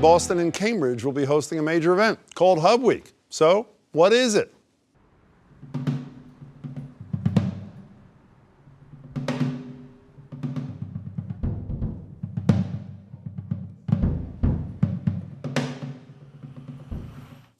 Boston and Cambridge will be hosting a major event called HUBweek. So, what is it?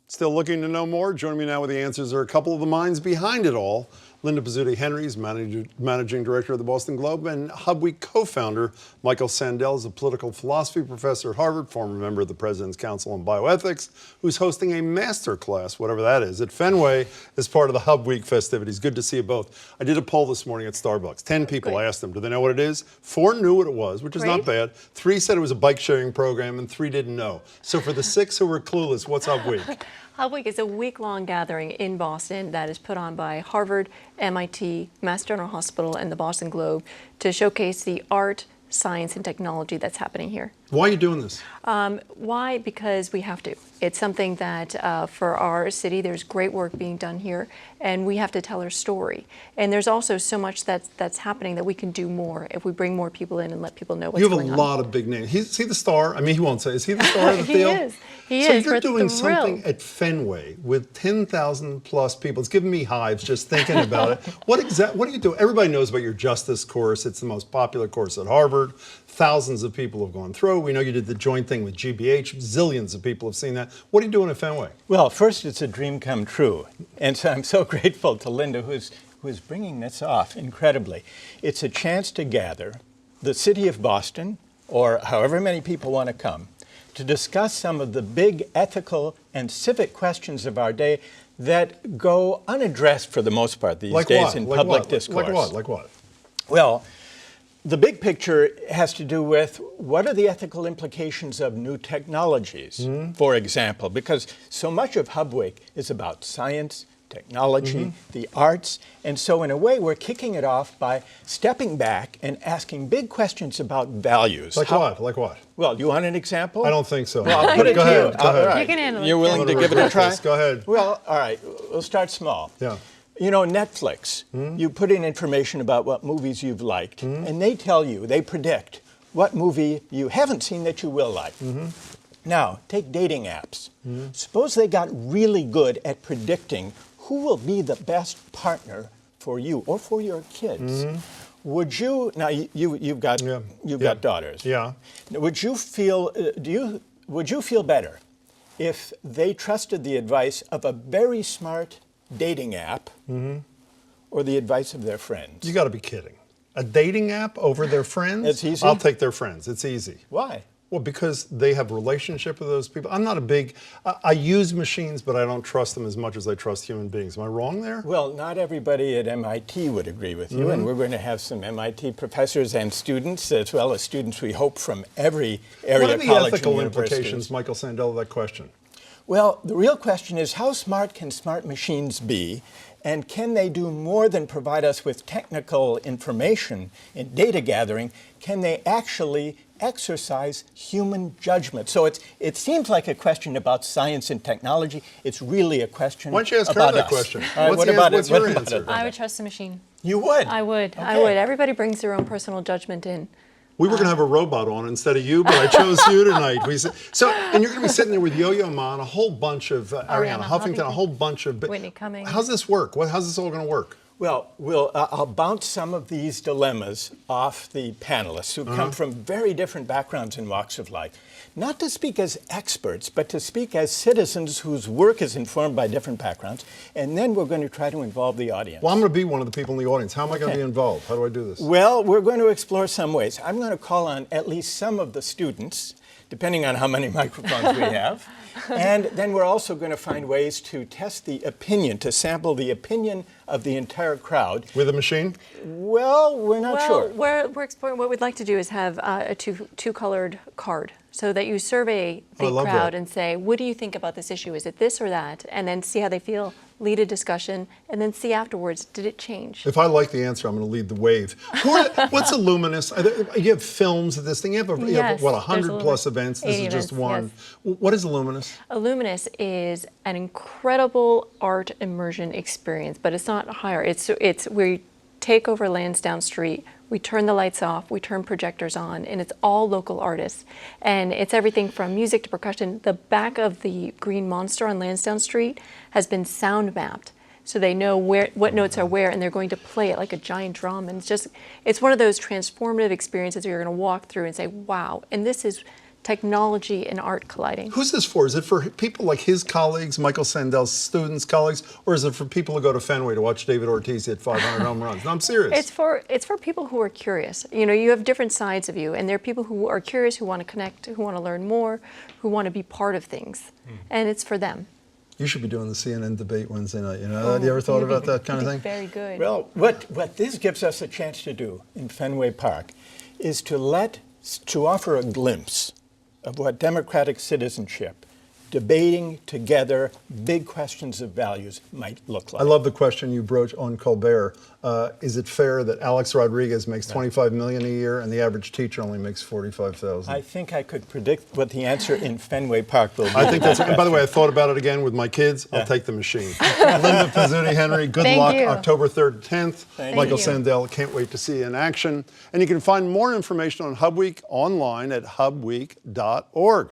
Still looking to know more? Joining me now with the answers are a couple of the minds behind it all. Linda Pizzuti-Henry is managing director of the Boston Globe, and HUBweek co-founder Michael Sandel is a political philosophy professor at Harvard, former member of the President's Council on Bioethics, who's hosting a master class, whatever that is, at Fenway as part of the HUBweek festivities. Good to see you both. I did a poll this morning at Starbucks. 10 people asked them, do they know what it is? 4 knew what it was, which is not bad. 3 said it was a bike sharing program, and 3 didn't know. So for the 6 who were clueless, what's HUBweek? HUBweek is a week-long gathering in Boston that is put on by Harvard, MIT, Mass General Hospital, and the Boston Globe to showcase the art, science, and technology that's happening here. Why are you doing this? Why? Because we have to. It's something that for our city, there's great work being done here, and we have to tell our story. And there's also so much that's happening that we can do more if we bring more people in and let people know what's going on. You have a lot of big names. Is he the star? I mean, he won't say. Is he the star of the field? He is. He so is. you're doing something at Fenway with 10,000 plus people. It's giving me hives just thinking about it. What do you do? Everybody knows about your justice course. It's the most popular course at Harvard. Thousands of people have gone through. We know you did the joint thing with GBH. Zillions of people have seen that. What are you doing at Fenway? Well, first, it's a dream come true. And so I'm so grateful to Linda, who is bringing this off incredibly. It's a chance to gather the city of Boston, or however many people want to come, to discuss some of the big ethical and civic questions of our day that go unaddressed for the most part these days in public discourse. Like what? Well, the big picture has to do with what are the ethical implications of new technologies, for example, because so much of HUBweek is about science, technology, the arts, and so in a way we're kicking it off by stepping back and asking big questions about values. Like what? Like what? Well, do you want an example? I don't think so. Well, I'll put it to you. Go ahead. Right. You can handle it. You're willing to give it a try? Go ahead. Well, all right, we'll start small. Yeah. You know, Netflix, you put in information about what movies you've liked, and they tell you, they predict what movie you haven't seen that you will like. Now, take dating apps. Suppose they got really good at predicting who will be the best partner for you or for your kids. Would you, now you've got daughters. Yeah. Would you feel, would you feel better if they trusted the advice of a very smart dating app or the advice of their friends? You got to be kidding. A dating app over their friends? It's easy? I'll take their friends. It's easy. Why? Well, because they have a relationship with those people. I'm not a big, I use machines, but I don't trust them as much as I trust human beings. Am I wrong there? Well, not everybody at MIT would agree with you, and we're going to have some MIT professors and students, as well as students we hope from every area, what are the college ethical and implications, Michael Sandel, of that question? Well, the real question is, how smart can smart machines be, and can they do more than provide us with technical information and data gathering? Can they actually exercise human judgment? So it seems like a question about science and technology. It's really a question about us. Why don't you ask her that question? What's your answer? I would trust the machine. You would? I would. Okay. I would. Everybody brings their own personal judgment in. We were going to have a robot on instead of you, but I chose you tonight. And you're going to be sitting there with Yo-Yo Ma and a whole bunch of Ariana Huffington, a whole bunch of Whitney Cummings. How's this work? How's this all going to work? Well, I'll bounce some of these dilemmas off the panelists who come from very different backgrounds and walks of life. Not to speak as experts, but to speak as citizens whose work is informed by different backgrounds. And then we're going to try to involve the audience. Well, I'm going to be one of the people in the audience. How am I going to be involved? How do I do this? Well, we're going to explore some ways. I'm going to call on at least some of the students, depending on how many microphones we have. And then we're also going to find ways to test the opinion, to sample the opinion of the entire crowd. With a machine? Well, we're not sure. We're exploring. What we'd like to do is have a two-colored card, so that you survey the crowd and say, what do you think about this issue? Is it this or that? And then see how they feel, lead a discussion, and then see afterwards, did it change? If I like the answer, I'm going to lead the wave. What's a Luminous? You have films of this thing. You have, what, 100 plus events? This is just one. Yes. What is a Luminous? A Luminous is an incredible art immersion experience, but it's not higher. It's where you take over Lansdowne Street We turn the lights off, we turn projectors on, and it's all local artists. And it's everything from music to percussion. The back of the Green Monster on Lansdowne Street has been sound mapped. So they know what notes are where, and they're going to play it like a giant drum. And it's one of those transformative experiences where you're going to walk through and say, wow, and this is technology and art colliding. Who's this for? Is it for people like his colleagues, Michael Sandel's students, colleagues, or is it for people who go to Fenway to watch David Ortiz hit 500 home runs? No, I'm serious. It's for people who are curious. You know, you have different sides of you, and there are people who are curious, who want to connect, who want to learn more, who want to be part of things, and it's for them. You should be doing the CNN debate Wednesday night. You know, have you ever thought about that kind of thing? Very good. Well, what this gives us a chance to do in Fenway Park is to offer a glimpse of what democratic citizenship, debating together big questions of values, might look like. I love the question you broach on Colbert. Is it fair that Alex Rodriguez makes $25 million a year and the average teacher only makes $45,000? I think I could predict what the answer in Fenway Park will be. I think that's. And by the way, I thought about it again with my kids. I'll take the machine. Linda Pizzuti Henry, good Thank luck you. October 3rd, 10th. Thank Michael you. Sandel, can't wait to see you in action. And you can find more information on HUBweek online at hubweek.org.